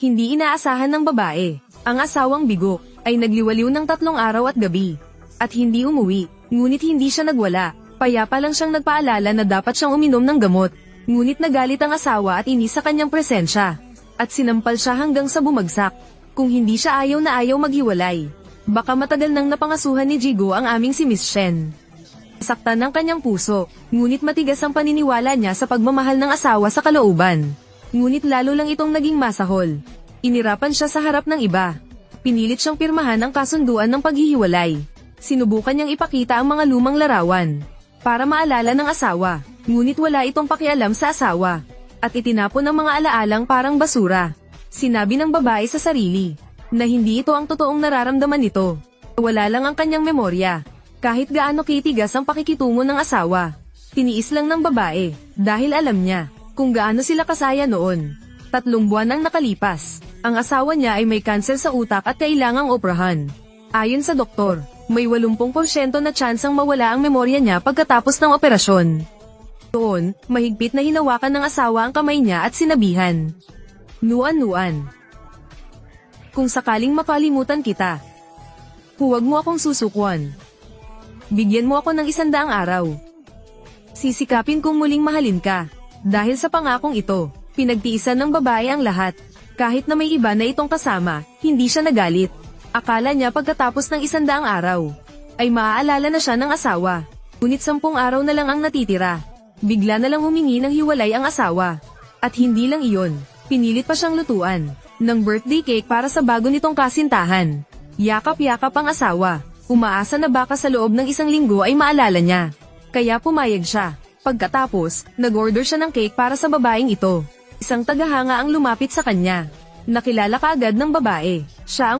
Hindi inaasahan ng babae. Ang asawang bigo ay nagliwaliw ng 3 araw at gabi. At hindi umuwi, ngunit hindi siya nagwala. Payapa lang siyang nagpaalala na dapat siyang uminom ng gamot. Ngunit nagalit ang asawa at inis sa kanyang presensya. At sinampal siya hanggang sa bumagsak. Kung hindi siya ayaw na ayaw maghiwalay, baka matagal nang napangasuhan ni Jigo ang aming si Miss Shen. Saktan ng kanyang puso, ngunit matigas ang paniniwala niya sa pagmamahal ng asawa sa kalooban. Ngunit lalo lang itong naging masahol. Inirapan siya sa harap ng iba. Pinilit siyang pirmahan ang kasunduan ng paghihiwalay. Sinubukan niyang ipakita ang mga lumang larawan para maalala ng asawa, ngunit wala itong pakialam sa asawa. At itinapon ang mga alaalang parang basura. Sinabi ng babae sa sarili na hindi ito ang totoong nararamdaman nito. Wala lang ang kanyang memorya. Kahit gaano kitigas ang pakikitungo ng asawa, tiniis lang ng babae dahil alam niya kung gaano sila kasaya noon. 3 buwan ang nakalipas. Ang asawa niya ay may kanser sa utak at kailangang operahan. Ayon sa doktor, may 80% na tsansang mawala ang memorya niya pagkatapos ng operasyon. Doon, mahigpit na hinawakan ng asawa ang kamay niya at sinabihan, "Nuan-nuan. Kung sakaling makalimutan kita, huwag mo akong susukwan. Bigyan mo ako ng 100 araw. Sisikapin kong muling mahalin ka." Dahil sa pangakong ito, pinagtiisan ng babae ang lahat. Kahit na may iba na itong kasama, hindi siya nagalit. Akala niya pagkatapos ng 100 araw, ay maaalala na siya ng asawa. Ngunit 10 araw na lang ang natitira. Bigla na lang humingi ng hiwalay ang asawa. At hindi lang iyon, pinilit pa siyang lutuan ng birthday cake para sa bago nitong kasintahan. Yakap-yakap ang asawa. Umaasa na baka sa loob ng 1 linggo ay maalala niya. Kaya pumayag siya. Pagkatapos, nag-order siya ng cake para sa babaeng ito. Isang tagahanga ang lumapit sa kanya. Nakilala kaagad ng babae. Siya ang